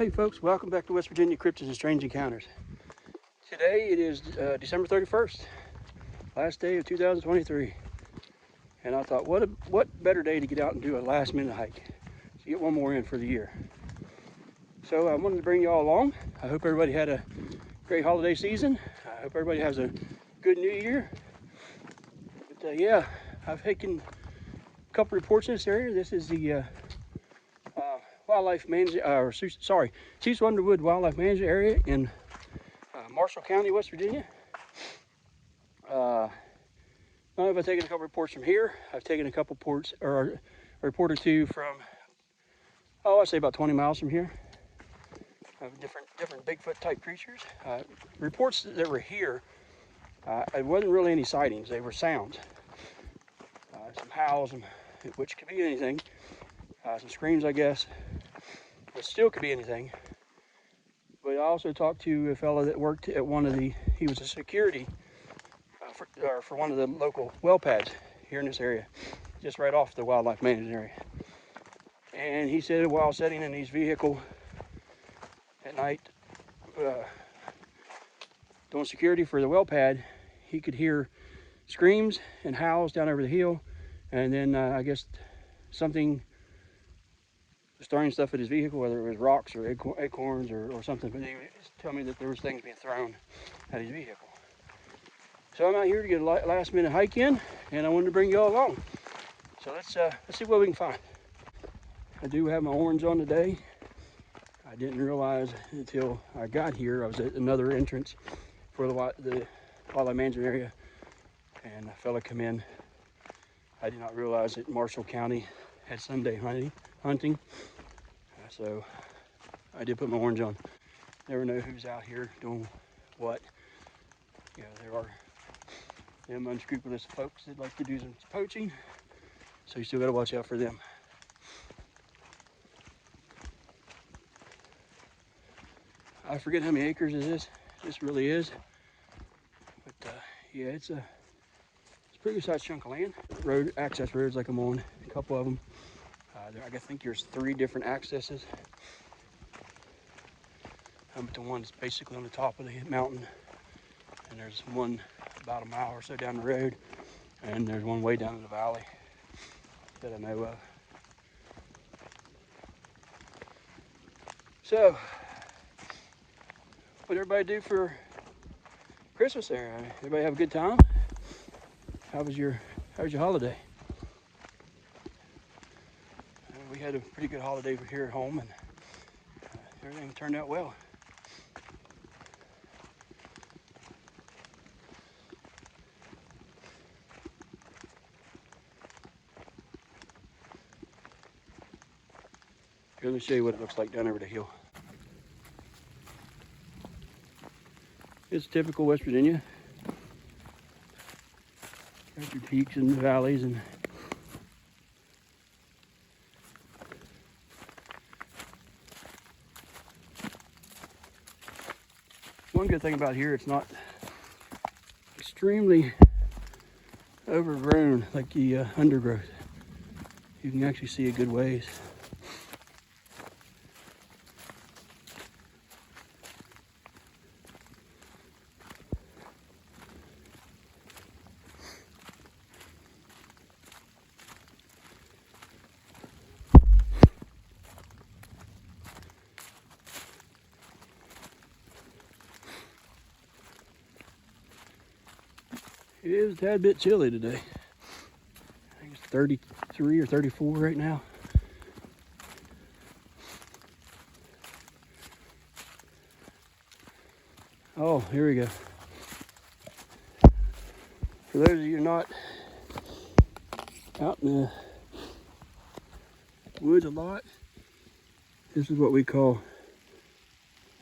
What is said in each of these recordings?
Hey folks, welcome back to West Virginia Cryptids and Strange Encounters. Today it is December 31st, last day of 2023. And I thought, what better day to get out and do a last minute hike to get one more in for the year. So I wanted to bring you all along. I hope everybody had a great holiday season. I hope everybody has a good new year. But yeah, I've taken a couple reports in this area. This is the Chiefs Underwood Wildlife Management Area in Marshall County, West Virginia. I've taken a couple reports from here. I've taken a couple reports, or a report or two from, I'd say about 20 miles from here. Of different Bigfoot type creatures. Reports that were here, it wasn't really any sightings, they were sounds. Some howls, which could be anything. Some screams, I guess. But still could be anything. But I also talked to a fellow that worked at he was a security for one of the local well pads here in this area, just right off the wildlife management area. And he said while sitting in his vehicle at night, doing security for the well pad, he could hear screams and howls down over the hill, and then I guess something was throwing stuff at his vehicle, whether it was rocks or acorns or something, but he was telling me that there was things being thrown at his vehicle. So I'm out here to get a last minute hike in, and I wanted to bring you all along. So let's see what we can find. I do have my orange on today. I didn't realize until I got here I was at another entrance for the wildlife management area, and a fella come in. I did not realize that Marshall County had Sunday hunting. So I did put my orange on. Never know who's out here doing what. You know, there are them unscrupulous folks that like to do some poaching, so you still got to watch out for them. I forget how many acres this really is, but yeah, it's a pretty good sized chunk of land. Access roads like I'm on, a couple of them. I think there's 3 different accesses. But the one's basically on the top of the mountain, and there's one about a mile or so down the road, and there's one way down in the valley that I know of. So, what everybody do for Christmas there? Everybody have a good time? How was your holiday? We had a pretty good holiday here at home, and everything turned out well. Here, let me show you what it looks like down over the hill. It's typical West Virginia. Got your peaks and valleys, and one good thing about here, it's not extremely overgrown like the undergrowth. You can actually see a good ways. It is a tad bit chilly today. I think it's 33 or 34 right now. Oh, here we go. For those of you not out in the woods a lot, this is what we call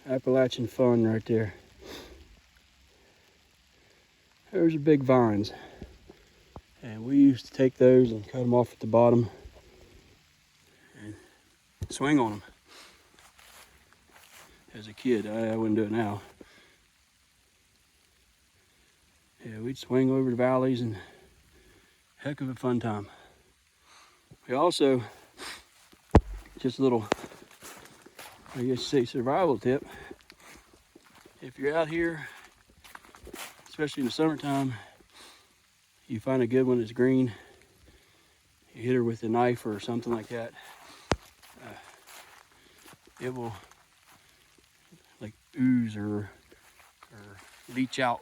Appalachian fun right there. Those are big vines, and we used to take those and cut them off at the bottom and swing on them. As a kid, I wouldn't do it now. Yeah, we'd swing over the valleys, and heck of a fun time. We also, just a little I guess say survival tip. If you're out here, especially in the summertime, you find a good one that's green, you hit her with a knife or something like that, it will like ooze or leach out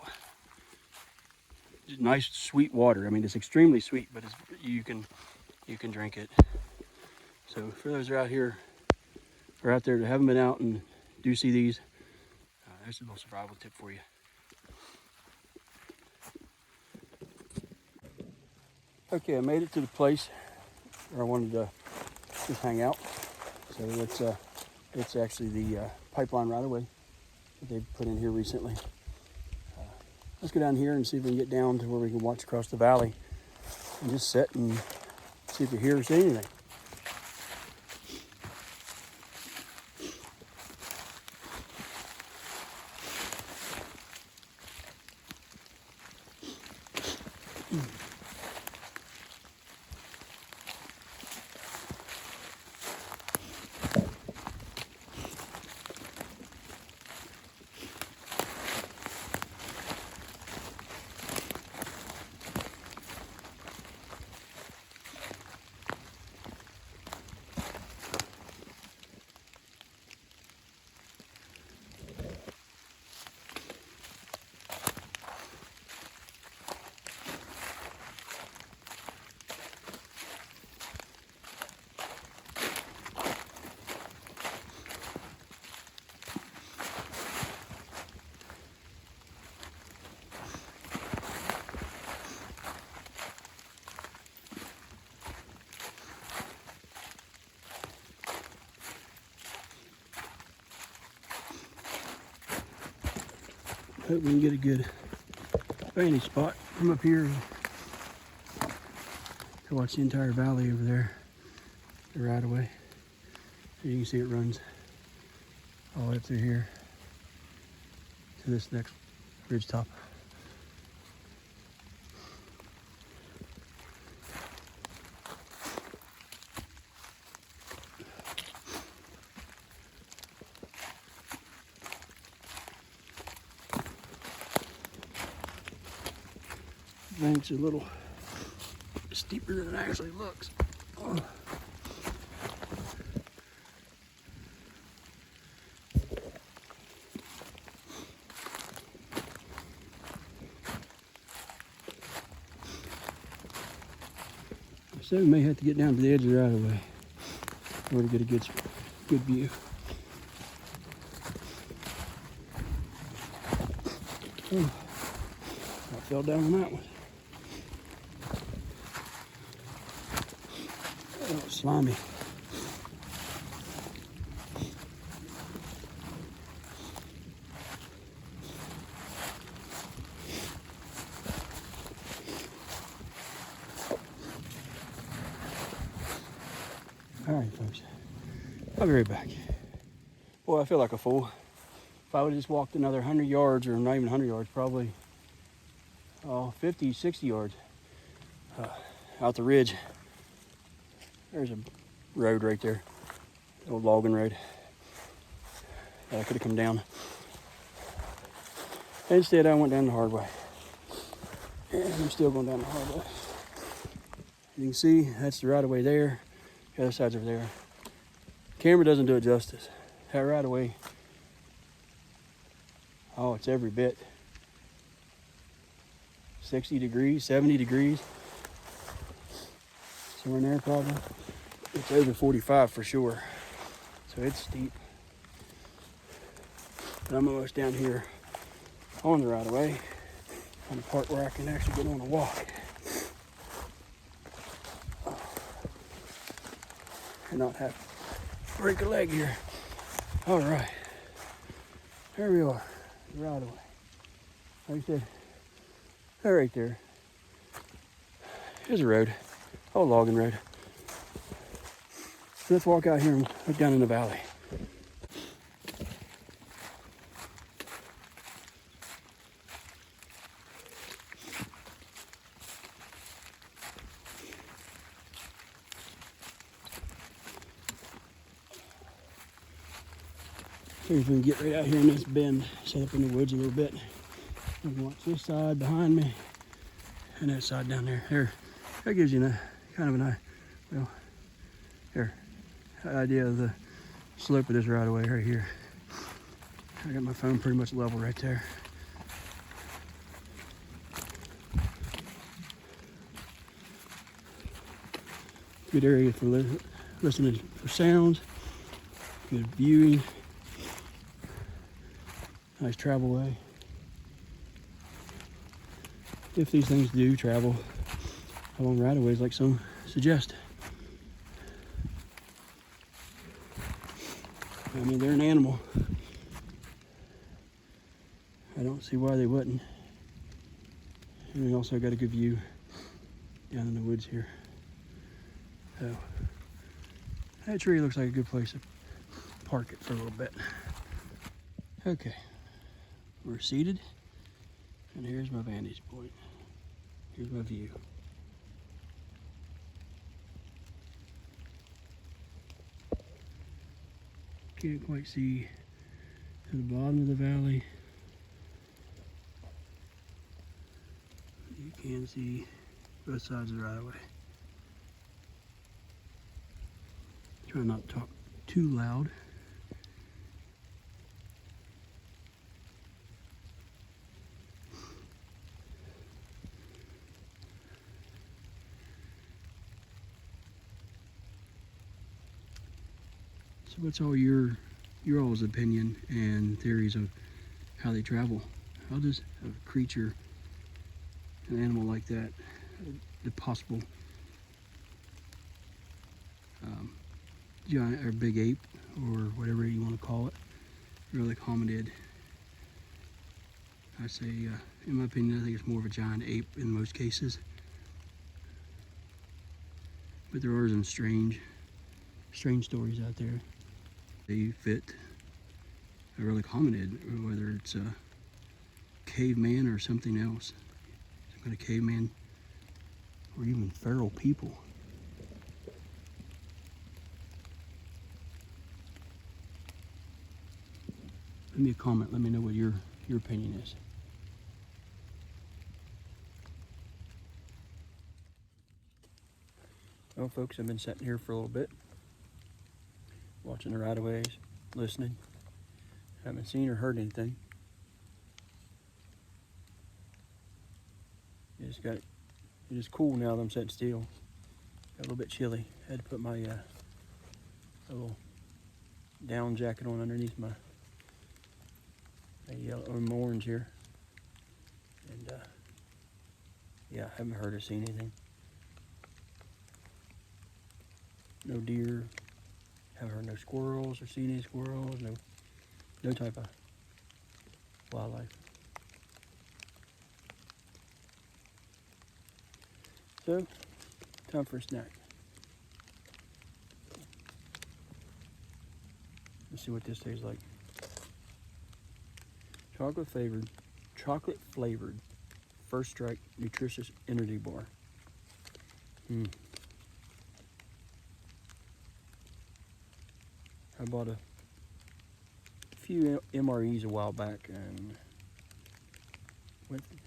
nice sweet water. I mean, it's extremely sweet, but you can drink it. So for those who are out here or out there that haven't been out and do see these, there's a little survival tip for you. Okay, I made it to the place where I wanted to just hang out. So it's actually the pipeline right away that they've put in here recently. Let's go down here and see if we can get down to where we can watch across the valley and just sit and see if we hear or see anything. Hope we can get a good vantage spot from up here to watch the entire valley over there, the right of way. So you can see it runs all the way up through here to this next ridge top. Bank's a little steeper than it actually looks. Oh. So we may have to get down to the edge of the right of way in order to get a good view. Oh, I fell down on that one. Oh, slimy. All right, folks. I'll be right back. Boy, I feel like a fool. If I would have just walked another 100 yards, or not even 100 yards, probably 50, 60 yards out the ridge. There's a road right there, the old logging road that I could have come down. Instead, I went down the hard way. And I'm still going down the hard way. You can see that's the right of way there. The other side's over there. Camera doesn't do it justice. That right of way, oh, it's every bit 60 degrees, 70 degrees. Somewhere in there probably. It's over 45 for sure. So it's steep. But I'm almost down here on the right of way, on the part where I can actually get on a walk. And not have to break a leg here. All right. There we are, the right of way. Like I said, that right there. Here's a road, old logging road. So let's walk out here and look down in the valley. Here's we can get right out here in this bend, set up in the woods a little bit. You can watch this side behind me and that side down there. There, that gives you kind of idea of the slope of this right away right here. I got my phone pretty much level right there. Good area for listening for sounds, good viewing, nice travel way. If these things do travel along right of ways like some suggest. I mean, they're an animal. I don't see why they wouldn't. And we also got a good view down in the woods here. So that tree looks like a good place to park it for a little bit. Okay, we're seated, and here's my vantage point. Here's my view. Can't quite see to the bottom of the valley. You can see both sides of the right of way. Try not to talk too loud. So what's all your all's opinion and theories of how they travel? How does a creature, an animal like that, the possible giant or big ape or whatever you want to call it, really hominid? I say, in my opinion, I think it's more of a giant ape in most cases. But there are some strange stories out there. They fit a relic hominid, whether it's a caveman or something else. Some kind of caveman or even feral people. Leave me a comment, let me know what your opinion is. Well, folks, I've been sitting here for a little bit, watching the right-of-ways, listening. Haven't seen or heard anything. It is cool now that I'm sitting still. Got a little bit chilly. I had to put my little down jacket on underneath my yellow or orange here. And yeah, I haven't heard or seen anything. No deer. Haven't heard no squirrels or seen any squirrels. No type of wildlife. So, time for a snack. Let's see what this tastes like. Chocolate flavored First Strike nutritious energy bar. I bought a few MREs a while back and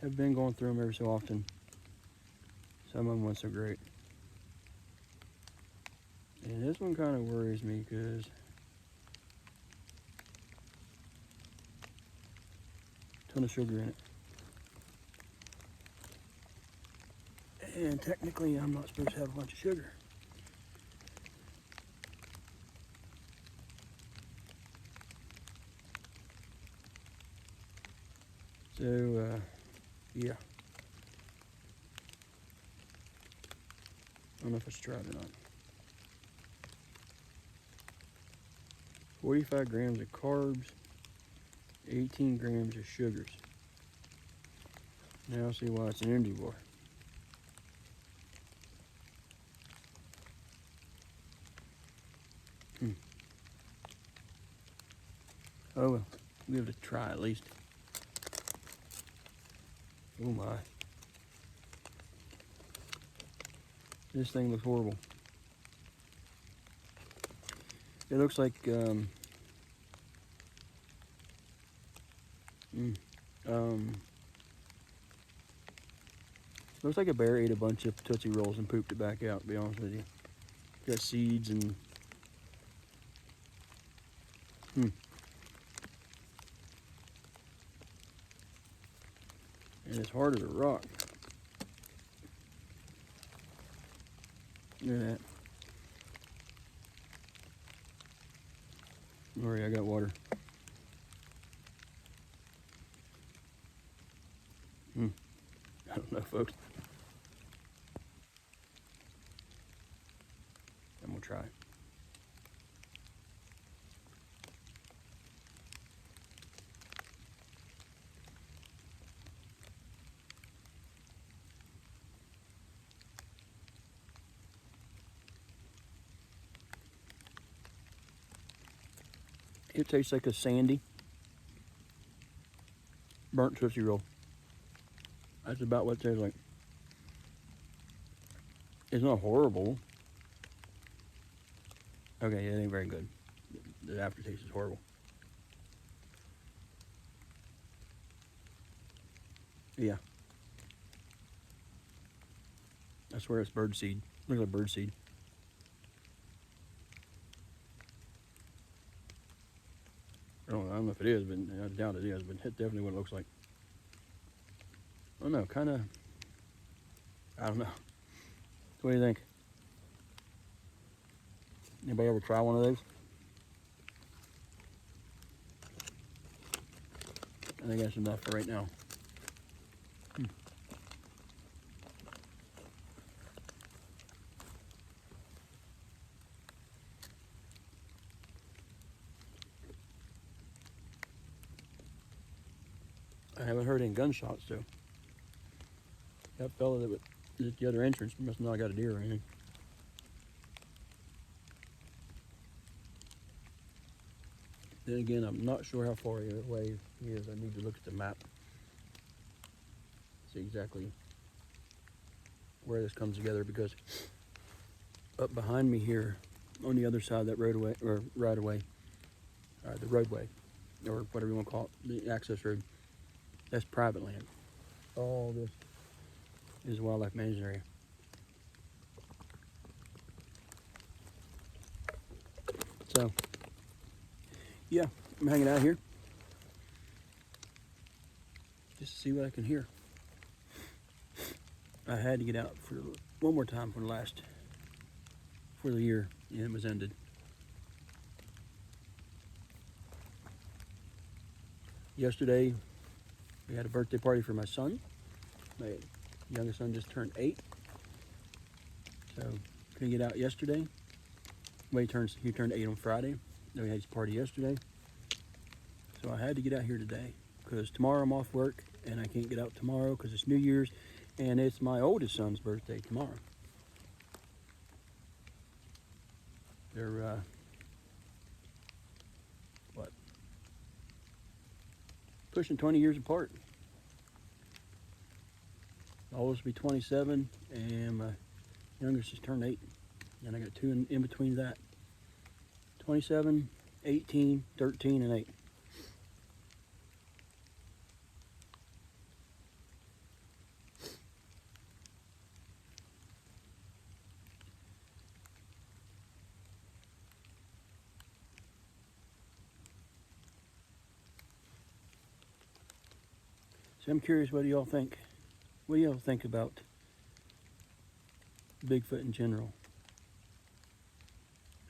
have been going through them every so often. Some of them weren't so great. And this one kind of worries me because ton of sugar in it. And technically I'm not supposed to have a bunch of sugar. So, yeah. I don't know if it's tried or not. 45 grams of carbs, 18 grams of sugars. Now I'll see why it's an energy bar. Oh well, we'll give it a try at least. Oh my. This thing looks horrible. It looks like Looks like a bear ate a bunch of Tootsie Rolls and pooped it back out, to be honest with you. Got seeds and... And it's hard as a rock. Look at that. Don't worry, I got water. I don't know, folks. I'm gonna try. It tastes like a sandy, burnt Tootsie Roll. That's about what it tastes like. It's not horrible. Okay, it ain't very good. The aftertaste is horrible. Yeah. I swear it's bird seed. Looks like bird seed. I don't know if it is, but I doubt it is, but it's definitely what it looks like. I don't know, kind of, I don't know. What do you think? Anybody ever try one of those? I think that's enough for right now. I haven't heard any gunshots, so that fella that was at the other entrance must not have got a deer or anything. Then again, I'm not sure how far away he is. I need to look at the map. See exactly where this comes together, because up behind me here on the other side of that roadway, or the roadway, or whatever you want to call it, the access road, that's private land. All this is wildlife management area. So, yeah, I'm hanging out here just to see what I can hear. I had to get out for one more time for the year, and it was ended. Yesterday, we had a birthday party for my son. My youngest son just turned 8. So, couldn't get out yesterday. Well, he turned 8 on Friday. Then we had his party yesterday. So I had to get out here today, because tomorrow I'm off work, and I can't get out tomorrow because it's New Year's, and it's my oldest son's birthday tomorrow. They're, pushing 20 years apart. My oldest will be 27, and my youngest just turned 8. And I got 2 in between that. 27, 18, 13, and 8. So I'm curious, what do y'all think? What do y'all think about Bigfoot in general?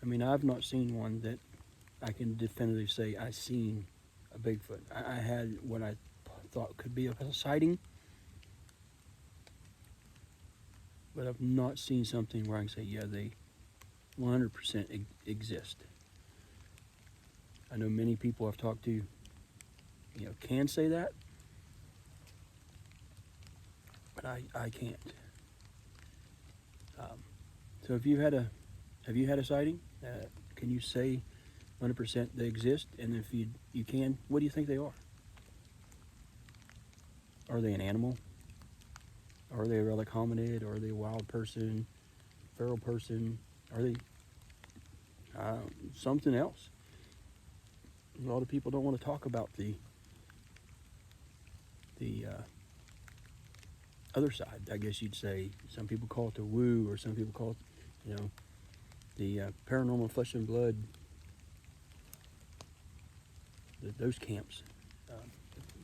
I mean, I've not seen one that I can definitively say I've seen a Bigfoot. I had what I thought could be a sighting, but I've not seen something where I can say, yeah, they 100% exist. I know many people I've talked to, can say that, but I can't. So have you had a sighting? Can you say 100% they exist? And if you can, what do you think they are? Are they an animal? Are they a relic hominid? Are they a wild person, feral person? Are they something else? A lot of people don't want to talk about the the other side, I guess you'd say. Some people call it the woo, or some people call it, you know, the paranormal flesh and blood, those camps,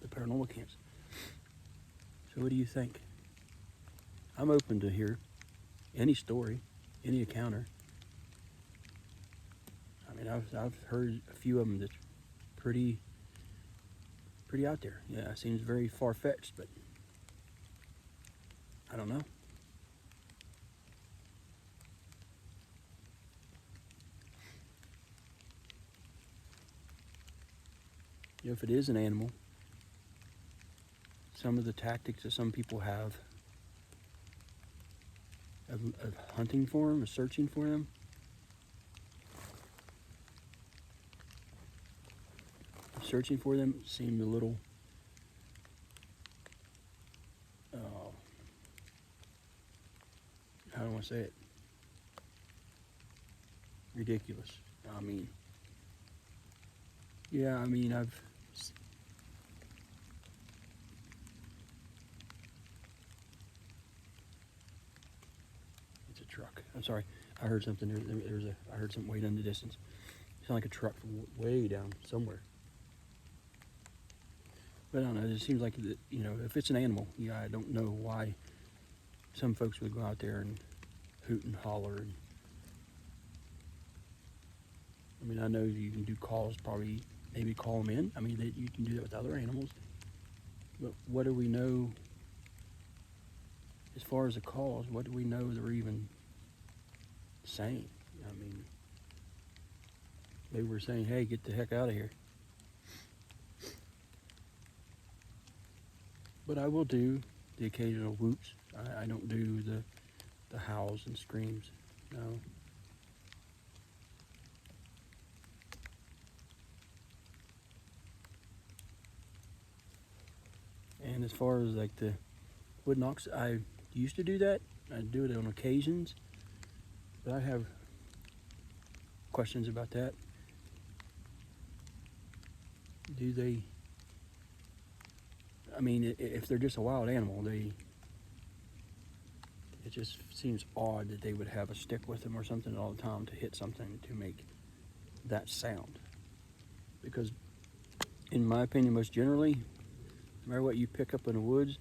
the paranormal camps. So what do you think? I'm open to hear any story, any encounter. I mean, I've heard a few of them that's pretty out there. Yeah, it seems very far-fetched, but I don't know. You know, if it is an animal, some of the tactics that some people have of hunting for them, of searching for them, seem a little how do I say it? Ridiculous. I mean, yeah, I mean, it's a truck. I'm sorry. I heard something. I heard something way down the distance. It sounded like a truck from way down somewhere. But I don't know. It seems like, you know, if it's an animal, yeah, I don't know why some folks would go out there and hoot and holler. And, I mean, I know you can do calls, probably maybe call them in. I mean, you can do that with other animals. But what do we know as far as the calls? What do we know they're even saying? I mean, maybe we're saying, hey, get the heck out of here. But I will do the occasional whoops. I don't do the howls and screams, no. And as far as like the wood knocks, I used to do that. I do it on occasions, but I have questions about that. Do they, I mean, if they're just a wild animal, it just seems odd that they would have a stick with them or something all the time to hit something to make that sound. Because in my opinion, most generally, no matter what you pick up in the woods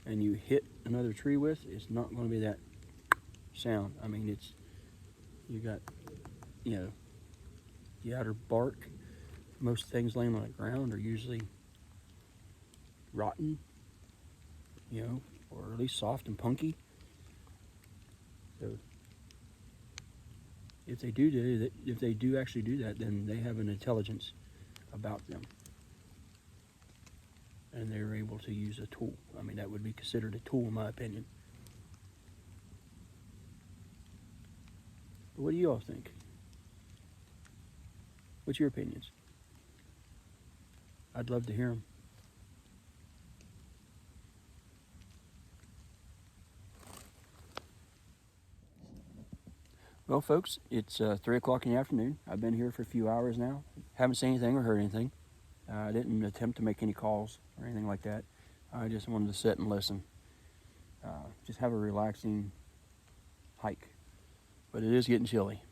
and you hit another tree with, it's not going to be that sound. I mean, you got, you know, the outer bark. Most things laying on the ground are usually rotten, you know, or at least soft and punky. So if they do actually do that, then they have an intelligence about them, and they're able to use a tool. I mean, that would be considered a tool in my opinion. But what do you all think? What's your opinions? I'd love to hear them. Well, folks, it's 3 o'clock in the afternoon. I've been here for a few hours now. Haven't seen anything or heard anything. I didn't attempt to make any calls or anything like that. I just wanted to sit and listen. Just have a relaxing hike. But it is getting chilly.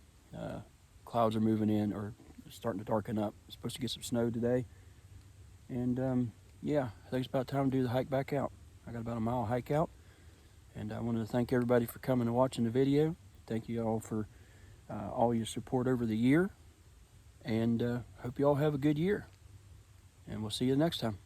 Clouds are moving in, or starting to darken up. It's supposed to get some snow today. And yeah, I think it's about time to do the hike back out. I got about a mile hike out. And I wanted to thank everybody for coming and watching the video. Thank you all for all your support over the year. And hope you all have a good year. And we'll see you next time.